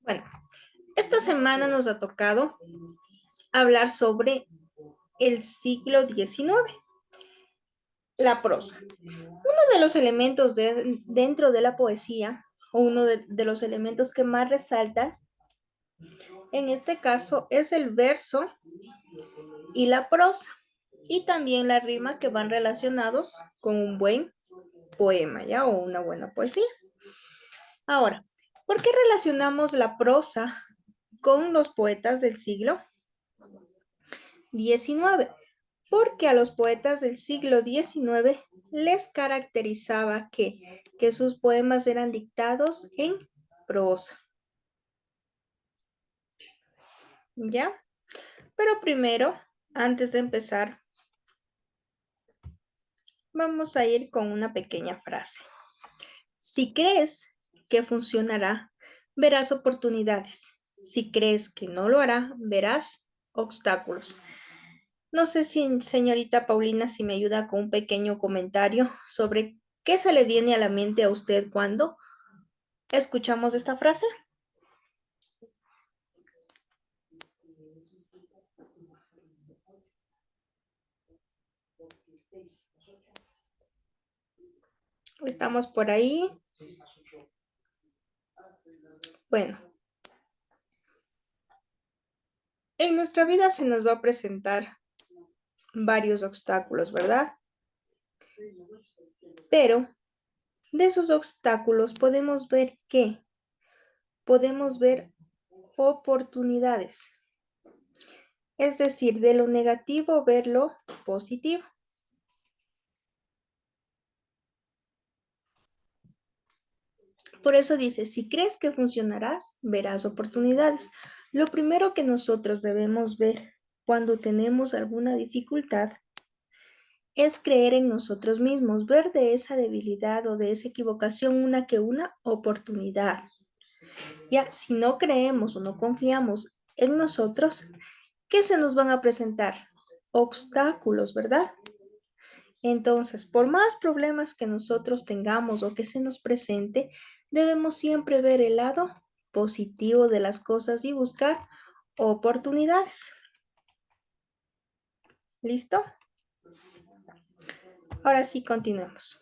Bueno, esta semana nos ha tocado hablar sobre el siglo XIX, la prosa. Uno de los elementos dentro de la poesía, o uno de los elementos que más resaltan, en este caso, es el verso y la prosa, y también la rima que van relacionados con un buen poema, ¿ya? O una buena poesía. Ahora, ¿por qué relacionamos la prosa con los poetas del siglo XIX? Porque a los poetas del siglo XIX les caracterizaba que sus poemas eran dictados en prosa, ¿ya? Pero primero, antes de empezar, vamos a ir con una pequeña frase. Si crees que funcionará, verás oportunidades. Si crees que no lo hará, verás obstáculos. No sé si, señorita Paulina, si me ayuda con un pequeño comentario sobre qué se le viene a la mente a usted cuando escuchamos esta frase. Estamos por ahí. Bueno, en nuestra vida se nos va a presentar varios obstáculos, ¿verdad? Pero de esos obstáculos podemos ver qué, podemos ver oportunidades. Es decir, de lo negativo ver lo positivo. Por eso dice, si crees que funcionarás, verás oportunidades. Lo primero que nosotros debemos ver cuando tenemos alguna dificultad es creer en nosotros mismos, ver de esa debilidad o de esa equivocación una oportunidad. Ya, si no creemos o no confiamos en nosotros, ¿qué se nos van a presentar? Obstáculos, ¿verdad? Entonces, por más problemas que nosotros tengamos o que se nos presente, debemos siempre ver el lado positivo de las cosas y buscar oportunidades. ¿Listo? Ahora sí, continuemos.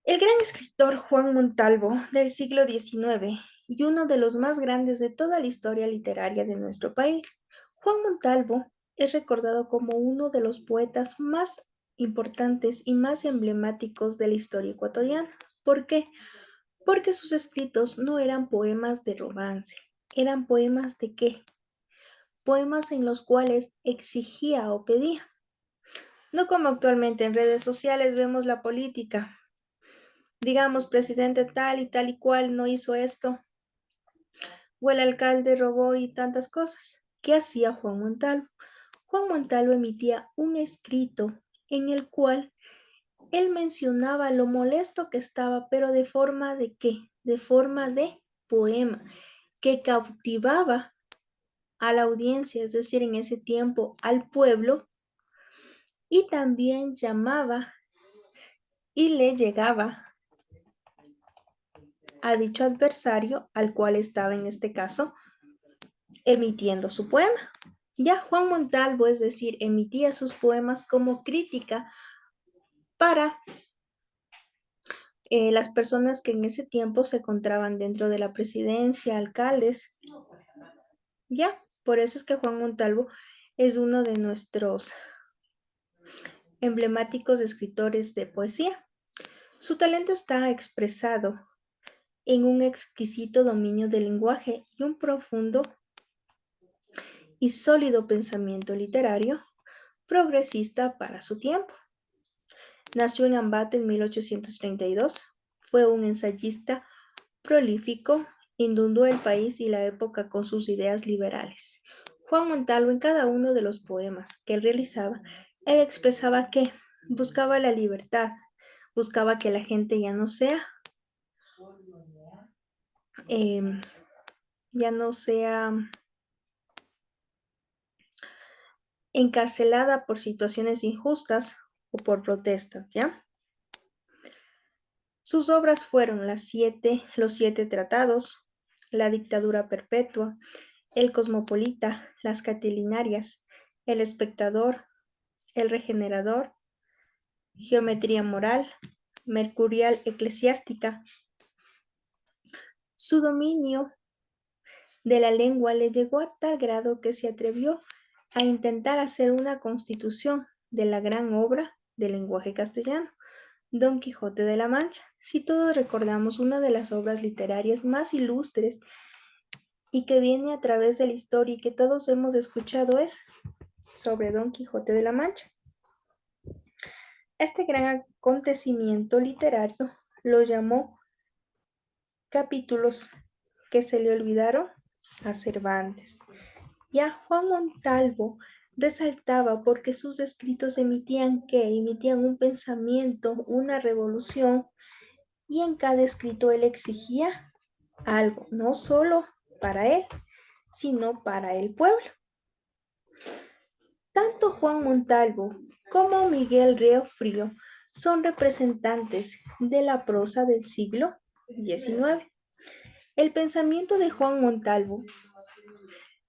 El gran escritor Juan Montalvo del siglo XIX y uno de los más grandes de toda la historia literaria de nuestro país, Juan Montalvo es recordado como uno de los poetas más importantes y más emblemáticos de la historia ecuatoriana. ¿Por qué? Porque sus escritos no eran poemas de romance, eran poemas de qué? Poemas en los cuales exigía o pedía. No como actualmente en redes sociales vemos la política. Digamos, presidente tal y cual no hizo esto, o el alcalde robó y tantas cosas. ¿Qué hacía Juan Montalvo? Juan Montalvo emitía un escrito en el cual él mencionaba lo molesto que estaba, pero de forma de qué? De forma de poema, que cautivaba a la audiencia, es decir, en ese tiempo al pueblo, y también llamaba y le llegaba a dicho adversario, al cual estaba en este caso emitiendo su poema. Ya Juan Montalvo, es decir, emitía sus poemas como crítica para las personas que en ese tiempo se encontraban dentro de la presidencia, alcaldes. Ya, por eso es que Juan Montalvo es uno de nuestros emblemáticos escritores de poesía. Su talento está expresado en un exquisito dominio del lenguaje y un profundo y sólido pensamiento literario progresista para su tiempo. Nació en Ambato en 1832, fue un ensayista prolífico, inundó el país y la época con sus ideas liberales. Juan Montalvo en cada uno de los poemas que él realizaba, él expresaba que buscaba la libertad, buscaba que la gente eh, ya no sea encarcelada por situaciones injustas o por protestas, ¿ya? Sus obras fueron los siete tratados, la dictadura perpetua, el cosmopolita, las catilinarias, el espectador, el regenerador, geometría moral, mercurial eclesiástica. Su dominio de la lengua le llegó a tal grado que se atrevió a intentar hacer una constitución de la gran obra del lenguaje castellano, Don Quijote de la Mancha. Si todos recordamos, una de las obras literarias más ilustres y que viene a través de la historia y que todos hemos escuchado es sobre Don Quijote de la Mancha. Este gran acontecimiento literario lo llamó capítulos que se le olvidaron a Cervantes. Y a Juan Montalvo resaltaba porque sus escritos emitían un pensamiento, una revolución, y en cada escrito él exigía algo, no solo para él, sino para el pueblo. Tanto Juan Montalvo como Miguel Riofrío son representantes de la prosa del siglo XIX. El pensamiento de Juan Montalvo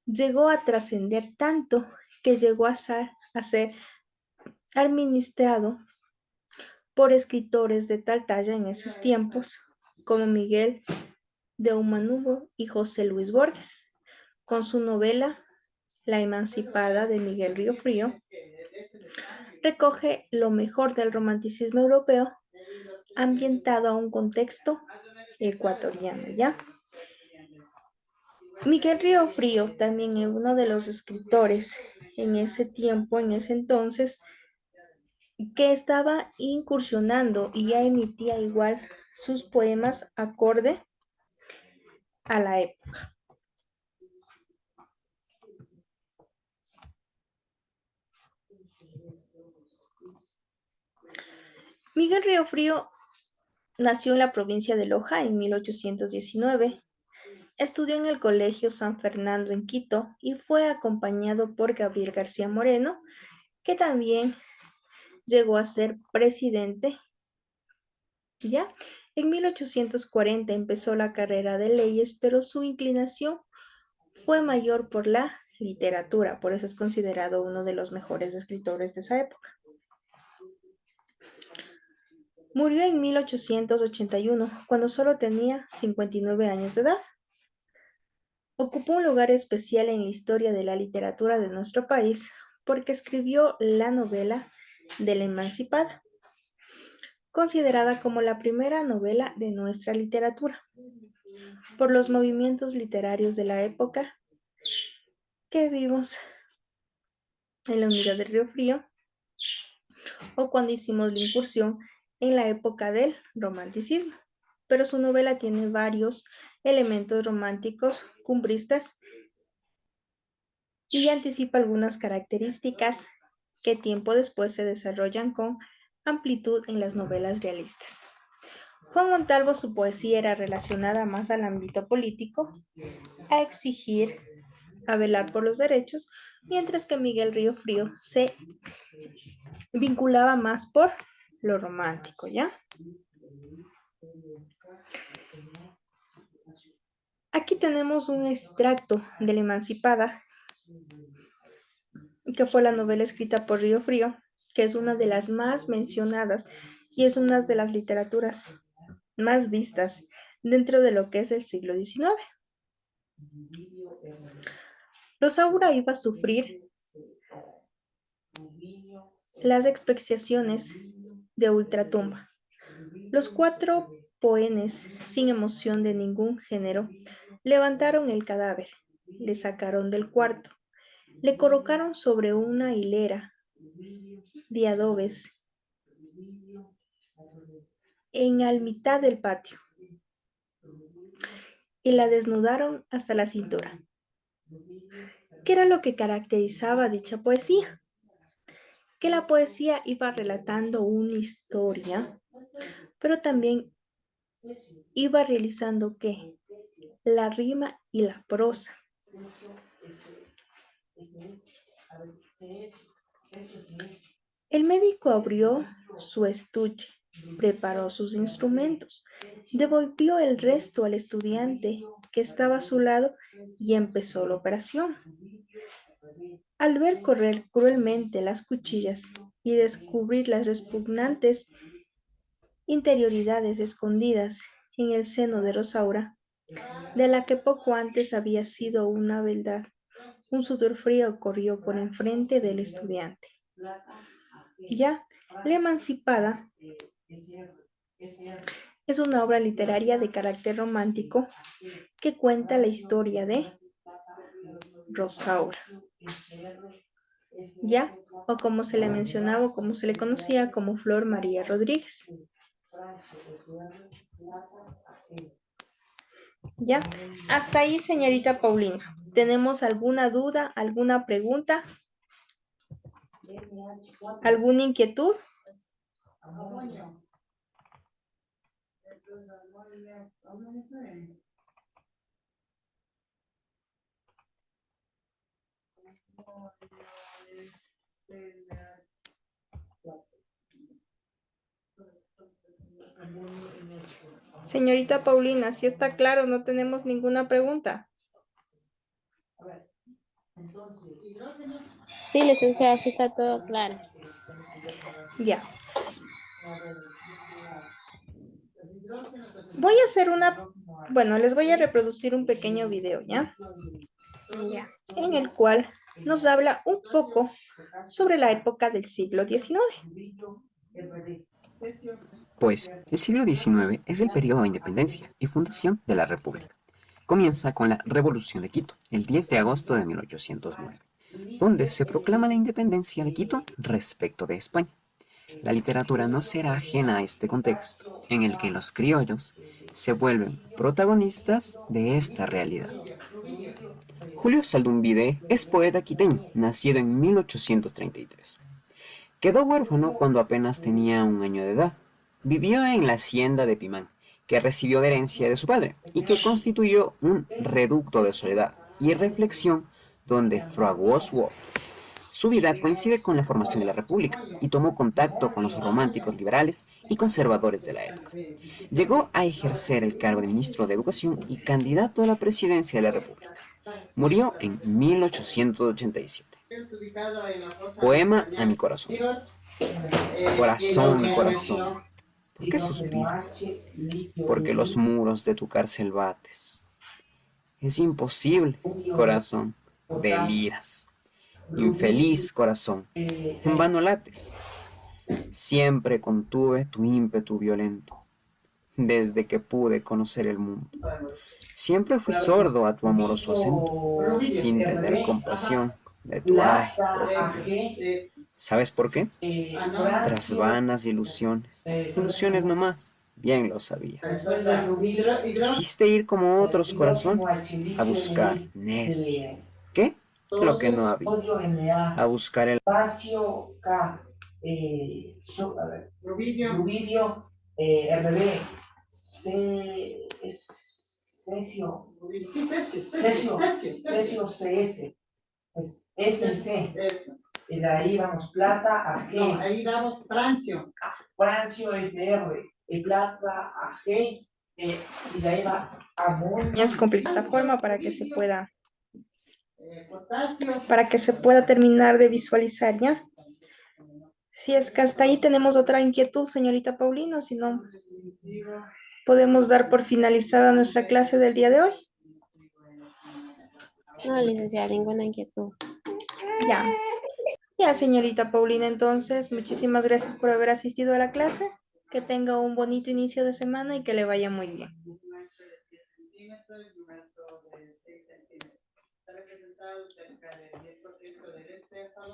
llegó a trascender tanto que llegó a ser administrado por escritores de tal talla en esos tiempos como Miguel de Unamuno y José Luis Borges, con su novela La Emancipada de Miguel Riofrío, recoge lo mejor del romanticismo europeo ambientado a un contexto ecuatoriano, ¿ya? Miguel Riofrío también es uno de los escritores en ese tiempo, en ese entonces, que estaba incursionando y ya emitía igual sus poemas acorde a la época. Miguel Riofrío nació en la provincia de Loja en 1819. Estudió en el Colegio San Fernando en Quito y fue acompañado por Gabriel García Moreno, que también llegó a ser presidente. ¿Ya? En 1840 empezó la carrera de leyes, pero su inclinación fue mayor por la literatura, por eso es considerado uno de los mejores escritores de esa época. Murió en 1881, cuando solo tenía 59 años de edad. Ocupó un lugar especial en la historia de la literatura de nuestro país porque escribió la novela de la Emancipada, considerada como la primera novela de nuestra literatura, por los movimientos literarios de la época que vimos en la Unidad de Río Frío o cuando hicimos la incursión en la época del romanticismo. Pero su novela tiene varios elementos románticos, cumbristas y anticipa algunas características que tiempo después se desarrollan con amplitud en las novelas realistas. Juan Montalvo, su poesía era relacionada más al ámbito político, a exigir, a velar por los derechos, mientras que Miguel Riofrío se vinculaba más por lo romántico, ¿ya? Aquí tenemos un extracto de La Emancipada, que fue la novela escrita por Riofrío, que es una de las más mencionadas y es una de las literaturas más vistas dentro de lo que es el siglo XIX. Rosaura iba a sufrir las expiaciones de ultratumba. Los cuatro poenes, sin emoción de ningún género, levantaron el cadáver, le sacaron del cuarto, le colocaron sobre una hilera de adobes en al mitad del patio y la desnudaron hasta la cintura. ¿Qué era lo que caracterizaba dicha poesía? Que la poesía iba relatando una historia, pero también iba realizando ¿qué? La rima y la prosa. El médico abrió su estuche preparó sus instrumentos, devolvió el resto al estudiante que estaba a su lado y empezó la operación. Al ver correr cruelmente las cuchillas y descubrir las repugnantes interioridades escondidas en el seno de Rosaura, de la que poco antes había sido una beldad, un sudor frío corrió por enfrente del estudiante. Ya, La Emancipada es una obra literaria de carácter romántico que cuenta la historia de Rosaura, ya, o como se le mencionaba o como se le conocía como Flor María Rodríguez. Ya, hasta ahí, señorita Paulina. ¿Tenemos alguna duda, alguna pregunta, alguna inquietud? Señorita Paulina, si está claro, no tenemos ninguna pregunta. Sí, licenciada, sí está todo claro. Ya. Voy a hacer bueno, les voy a reproducir un pequeño video, ¿ya? Ya. En el cual nos habla un poco sobre la época del siglo XIX. Pues el siglo XIX es el periodo de independencia y fundación de la República. Comienza con la Revolución de Quito, el 10 de agosto de 1809, donde se proclama la independencia de Quito respecto de España. La literatura no será ajena a este contexto, en el que los criollos se vuelven protagonistas de esta realidad. Julio Saldumbide es poeta quiteño, nacido en 1833. Quedó huérfano cuando apenas tenía 1 año de edad. Vivió en la hacienda de Pimán, que recibió de herencia de su padre y que constituyó un reducto de soledad y reflexión donde fraguó su obra. Su vida coincide con la formación de la República y tomó contacto con los románticos liberales y conservadores de la época. Llegó a ejercer el cargo de ministro de Educación y candidato a la presidencia de la República. Murió en 1887. Poema a mi corazón. Corazón, corazón, ¿por qué suspiras? Porque los muros de tu cárcel bates. Es imposible, corazón, deliras. Infeliz corazón, en vano lates. Siempre contuve tu ímpetu violento, desde que pude conocer el mundo. Siempre fui sordo a tu amoroso acento, sin tener compasión de tu ay profundo. ¿Sabes por qué? Tras vanas ilusiones, ilusiones nomás, bien lo sabía. Quisiste ir como otros corazones, a buscar, necio. ¿Qué? Lo que no había. A buscar el Espacio K, Rubidio, RB, Cesio, Cesio CS, SC. Y de ahí vamos plata a G. No, ahí vamos Francio. Francio FR, y plata a G, y de ahí va amonio. Es complicada forma para que se pueda terminar de visualizar, ¿ya? Si es que hasta ahí tenemos otra inquietud, señorita Paulino, si no, podemos dar por finalizada nuestra clase del día de hoy. No, licenciada, ninguna inquietud. Ya, ya, señorita Paulina, entonces, muchísimas gracias por haber asistido a la clase. Que tenga un bonito inicio de semana y que le vaya muy bien.